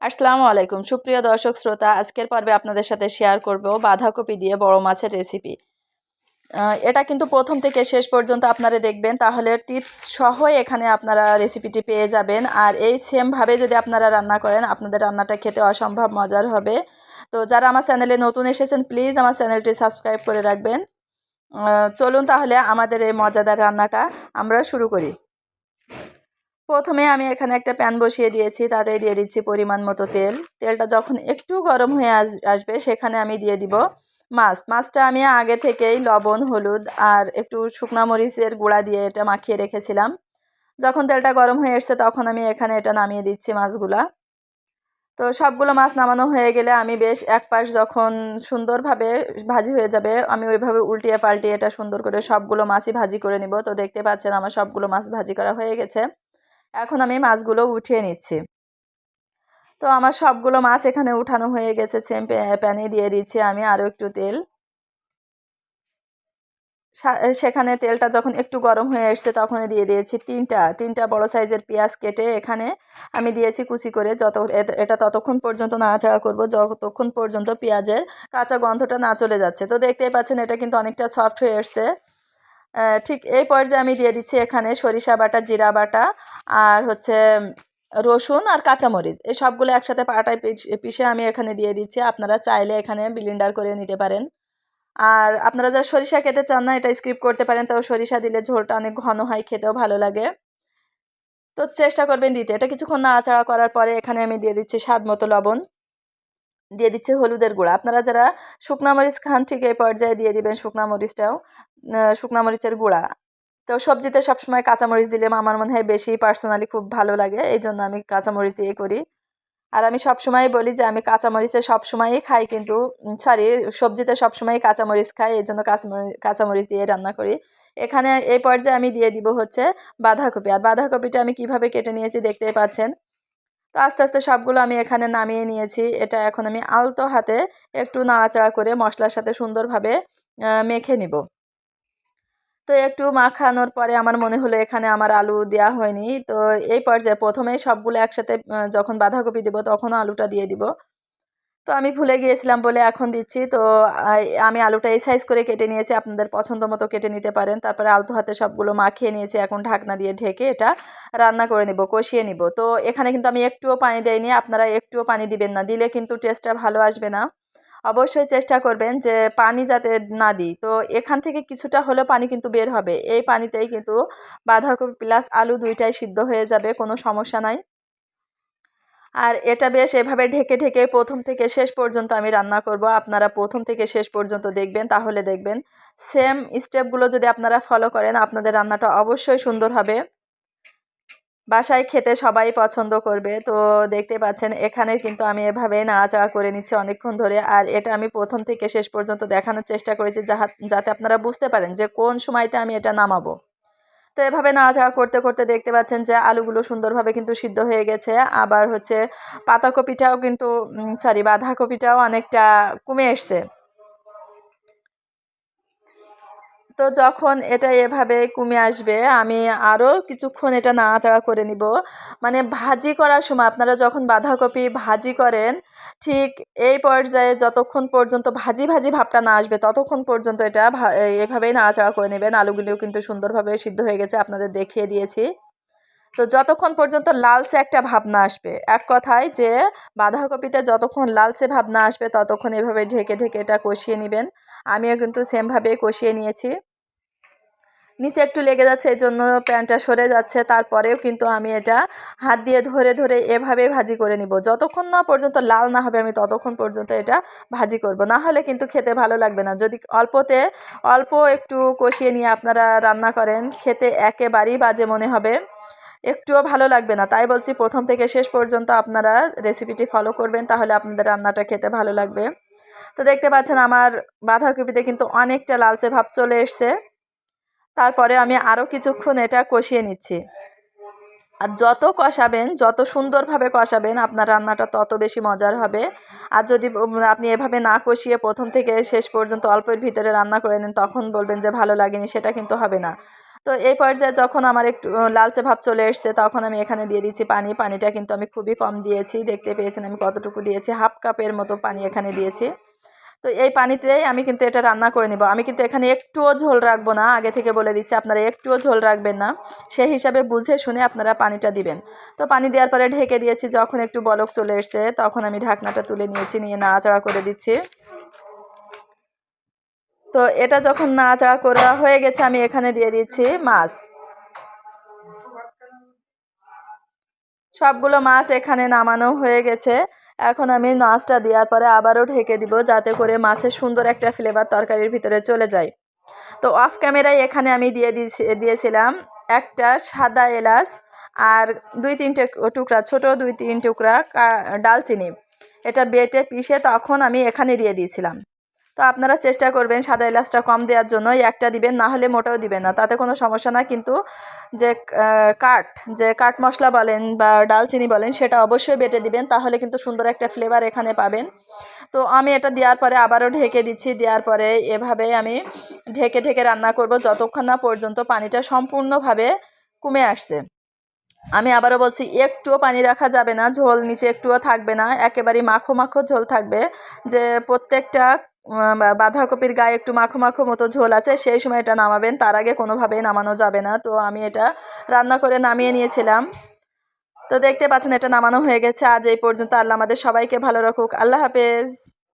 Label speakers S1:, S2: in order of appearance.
S1: আসসালামু আলাইকুম সুপ্রিয় দর্শক শ্রোতা, আজকের পর্বে আপনাদের সাথে শেয়ার করব বাঁধাকপি দিয়ে বড় মাছের রেসিপি। এটা কিন্তু প্রথম থেকে শেষ পর্যন্ত আপনারা দেখবেন, তাহলে টিপস সহ এখানে আপনারা রেসিপিটি পেয়ে যাবেন। আর এই সেমভাবে যদি আপনারা রান্না করেন, আপনাদের রান্নাটা খেতে অসম্ভব মজার হবে। তো যারা আমার চ্যানেলে নতুন এসেছেন, প্লিজ আমার চ্যানেলটি সাবস্ক্রাইব করে রাখবেন। চলুন তাহলে আমাদের এই মজাদার রান্নাটা আমরা শুরু করি। প্রথমে আমি এখানে একটা প্যান বসিয়ে দিয়েছি, তাতে দিয়ে দিচ্ছি পরিমাণ মতো তেল। তেলটা যখন একটু গরম হয়ে আসবে, সেখানে আমি দিয়ে দিব মাছটা আমি আগে থেকেই লবণ, হলুদ আর একটু শুকনো মরিচের গুঁড়া দিয়ে এটা মাখিয়ে রেখেছিলাম। যখন তেলটা গরম হয়ে এসছে, তখন আমি এখানে এটা নামিয়ে দিচ্ছি মাছগুলা। তো সবগুলো মাছ নামানো হয়ে গেলে আমি বেশ এক পাশ যখন সুন্দরভাবে ভাজি হয়ে যাবে, আমি ওইভাবে উল্টিয়ে পাল্টিয়ে এটা সুন্দর করে সবগুলো মাছই ভাজি করে নিব। তো দেখতে পাচ্ছেন আমার সবগুলো মাছ ভাজি করা হয়ে গেছে। এখন আমি মাছগুলো উঠিয়ে নিচ্ছি। তো আমার সবগুলো মাছ এখানে উঠানো হয়ে গেছে। সেম প্যানে দিয়ে দিচ্ছি আমি আরও একটু তেল। সেখানে তেলটা যখন একটু গরম হয়ে এসছে, তখন দিয়ে দিয়েছি তিনটা বড় সাইজের পেঁয়াজ কেটে এখানে আমি দিয়েছি কুচি করে। এটা ততক্ষণ পর্যন্ত নাড়াচাড়া করব যতক্ষণ পর্যন্ত পেঁয়াজের কাঁচা গন্ধটা না চলে যাচ্ছে। তো দেখতেই পাচ্ছেন এটা কিন্তু অনেকটা সফট হয়ে এসছে। ঠিক এই পর্যায়ে আমি দিয়ে দিচ্ছি এখানে সরিষা বাটা, জিরা বাটা আর হচ্ছে রসুন আর কাঁচামরিচ, এই সবগুলো একসাথে পাটায় পিষে আমি এখানে দিয়ে দিচ্ছি। আপনারা চাইলে এখানে ব্লেন্ডার করে নিতে পারেন। আর আপনারা যারা সরিষা খেতে চান না, এটা স্কিপ করতে পারেন। তাও সরিষা দিলে ঝোলটা অনেক ঘন হয়, খেতেও ভালো লাগে। তো চেষ্টা করবেন দিতে। এটা কিছুক্ষণ নাড়াচাড়া করার পরে এখানে আমি দিয়ে দিচ্ছি স্বাদ মতো লবণ, দিয়ে দিচ্ছি হলুদের গুঁড়া। আপনারা যারা শুকনা মরিচ খান, ঠিক এই পর্যায়ে দিয়ে দিবেন শুকনা মরিচটাও, শুকনা মরিচের গুঁড়া। তো সবজিতে সবসময় কাঁচামরিচ দিলে আমার মনে হয় বেশি পার্সোনালি খুব ভালো লাগে, এই জন্য আমি কাঁচামরিচ দিয়ে করি। আর আমি সবসময় বলি যে আমি কাঁচামরিচে সবসময়ই খাই, কিন্তু সবজিতে সবসময়ই কাঁচামরিচ খাই, এই জন্য কাঁচামরিচ দিয়ে রান্না করি। এখানে এই পর্যায়ে আমি দিয়ে দিব হচ্ছে বাঁধাকপি। আর বাঁধাকপিটা আমি কিভাবে কেটে নিয়েছি দেখতেই পাচ্ছেন। তো আস্তে আস্তে সবগুলো আমি এখানে নামিয়ে নিয়েছি। এটা এখন আমি আলতো হাতে একটু নাড়াচাড়া করে মশলার সাথে সুন্দরভাবে মেখে নিব। তো একটু মাখানোর পরে আমার মনে হলো এখানে আমার আলু দেওয়া হয়নি। তো এই পর্যায়ে প্রথমেই সবগুলো একসাথে যখন বাঁধাকপি দিব, তখনও আলুটা দিয়ে দিব। তো আমি ভুলে গিয়েছিলাম বলে এখন দিচ্ছি। তো আমি আলুটা এই সাইজ করে কেটে নিয়েছি, আপনাদের পছন্দ মতো কেটে নিতে পারেন। তারপরে আলতো হাতে সবগুলো মাখিয়ে নিয়েছি। এখন ঢাকনা দিয়ে ঢেকে এটা রান্না করে নিব, কষিয়ে নিব। তো এখানে কিন্তু আমি একটুও পানি দেইনি, আপনারা একটুও পানি দিবেন না, দিলে কিন্তু টেস্টটা ভালো আসবে না। অবশ্যই চেষ্টা করবেন যে পানি যাতে না দিই। তো এখান থেকে কিছুটা হলেও পানি কিন্তু বের হবে, এই পানিতেই কিন্তু বাঁধাকপি প্লাস আলু দুইটাই সিদ্ধ হয়ে যাবে, কোনো সমস্যা নাই। আর এটা বেশ এভাবে ঢেকে ঢেকে প্রথম থেকে শেষ পর্যন্ত আমি রান্না করব। আপনারা প্রথম থেকে শেষ পর্যন্ত দেখবেন, তাহলে দেখবেন সেম স্টেপগুলো যদি আপনারা ফলো করেন, আপনাদের রান্নাটা অবশ্যই সুন্দর হবে, বাসায় খেতে সবাই পছন্দ করবে। তো দেখতে পাচ্ছেন এখানে কিন্তু আমি এভাবে নাড়াচাড়া করে নিচ্ছি অনেকক্ষণ ধরে। আর এটা আমি প্রথম থেকে শেষ পর্যন্ত দেখানোর চেষ্টা করেছি, যাতে আপনারা বুঝতে পারেন যে কোন সময়তে আমি এটা নামাবো। তো এভাবে নাড়াচাড়া করতে করতে দেখতে পাচ্ছেন যে আলুগুলো সুন্দরভাবে কিন্তু সিদ্ধ হয়ে গেছে। আবার হচ্ছে পাতাকপিটাও কিন্তু বাঁধাকপিটাও অনেকটা কমে এসছে। তো যখন এটা এভাবে কমে আসবে, আমি আরও কিছুক্ষণ এটা নাড়াচাড়া করে নিব। মানে ভাজি করার সময় আপনারা যখন বাঁধাকপি ভাজি করেন, ঠিক এই পর্যায়ে যতক্ষণ পর্যন্ত ভাজি ভাজি ভাবটা না আসবে, ততক্ষণ পর্যন্ত এটা এভাবেই নাড়াচাড়া করে নেবেন। আলুগুলিও কিন্তু সুন্দরভাবে সিদ্ধ হয়ে গেছে, আপনাদের দেখিয়ে দিয়েছি। তো যতক্ষণ পর্যন্ত লালচে একটা ভাব না আসবে, এক কথায় যে বাঁধাকপিতে যতক্ষণ লালচে ভাব না আসবে, ততক্ষণ এভাবে ঢেকে ঢেকে এটা কষিয়ে নেবেন। আমিও কিন্তু সেমভাবে কষিয়ে নিয়েছি। নিচে একটু লেগে যাচ্ছে, এই জন্য প্যানটা সরে যাচ্ছে, তারপরেও কিন্তু আমি এটা হাত দিয়ে ধরে ধরে এভাবে ভাজি করে নিব। যতক্ষণ না পর্যন্ত লাল না হবে, আমি ততক্ষণ পর্যন্ত এটা ভাজি করব। না হলে কিন্তু খেতে ভালো লাগবে না। যদি অল্প একটু কষিয়ে নিয়ে আপনারা রান্না করেন, খেতে একেবারেই বাজে মনে হবে, একটুও ভালো লাগবে না। তাই বলছি প্রথম থেকে শেষ পর্যন্ত আপনারা রেসিপিটি ফলো করবেন, তাহলে আপনাদের রান্নাটা খেতে ভালো লাগবে। তো দেখতে পাচ্ছেন আমার বাঁধাকপিতে কিন্তু অনেকটা লালচে ভাব চলে এসছে। তারপরে আমি আরও কিছুক্ষণ এটা কষিয়ে নিচ্ছি। আর যত কষাবেন, যত সুন্দরভাবে কষাবেন, আপনার রান্নাটা তত বেশি মজার হবে। আর যদি আপনি এভাবে না কষিয়ে প্রথম থেকে শেষ পর্যন্ত অল্পের ভিতরে রান্না করে নেন, তখন বলবেন যে ভালো লাগেনি, সেটা কিন্তু হবে না। তো এই পর্যায়ে যখন আমার একটু লালচে ভাব চলে এসছে তখন আমি এখানে দিয়ে দিচ্ছি পানি। পানিটা কিন্তু আমি খুবই কম দিয়েছি, দেখতে পেয়েছেন আমি কতটুকু দিয়েছি, হাফ কাপের মতো পানি এখানে দিয়েছি। তো এই পানিতেই আমি কিন্তু এটা রান্না করে নেব। আমি কিন্তু এখানে একটুও ঝোল রাখবো না, আগে থেকে বলে দিচ্ছি, আপনারা একটুও ঝোল রাখবেন না, সেই হিসাবে বুঝে শুনে আপনারা পানিটা দিবেন। তো পানি দেওয়ার পরে ঢেকে দিয়েছি, যখন একটু বলক চলে এসছে তখন আমি ঢাকনাটা তুলে নিয়েছি, নিয়ে নাড়াচাড়া করে দিচ্ছি। তো এটা যখন নাড়াচাড়া করা হয়ে গেছে আমি এখানে দিয়ে দিচ্ছি মাছ। সবগুলো মাছ এখানে নামানো হয়ে গেছে। এখন আমি মাছটা দেওয়ার পরে আবারও ঢেকে দিব, যাতে করে মাছের সুন্দর একটা ফ্লেভার তরকারির ভিতরে চলে যায়। তো অফ ক্যামেরায় এখানে আমি দিয়েছিলাম একটা সাদা এলাচ আর 2-3টে টুকরা, ছোট 2-3 টুকরা ডালচিনি। এটা বেটে পিষে তখন আমি এখানে দিয়ে দিয়েছিলাম। তো আপনারা চেষ্টা করবেন সাদা এলাচটা কম দেওয়ার জন্য, একটা দিবেন, না হলে মোটাও দিবেন না, তাতে কোনো সমস্যা না। কিন্তু যে কাঠ মশলা বলেন বা ডালচিনি বলেন সেটা অবশ্যই বেটে দিবেন, তাহলে কিন্তু সুন্দর একটা ফ্লেভার এখানে পাবেন। তো আমি এটা দেওয়ার পরে আবারও ঢেকে দিচ্ছি, দেওয়ার পরে এভাবে আমি ঢেকে ঢেকে রান্না করব যতক্ষণ না পর্যন্ত পানিটা সম্পূর্ণভাবে কমে আসছে। আমি আবারও বলছি, একটুও পানি রাখা যাবে না, ঝোল নিচে একটুও থাকবে না, একেবারেই মাখো মাখো ঝোল থাকবে। যে প্রত্যেকটা বাঁধাকপির গায়ে একটু মাখো মাখো মতো ঝোল আছে, সেই সময় এটা নামাবেন, তার আগে কোনোভাবেই নামানো যাবে না। তো আমি এটা রান্না করে নামিয়ে নিয়েছিলাম। তো দেখতে পাচ্ছেন এটা নামানো হয়ে গেছে। আজ এই পর্যন্ত। আল্লাহ আমাদের সবাইকে ভালো রাখুক। আল্লাহ হাফেজ।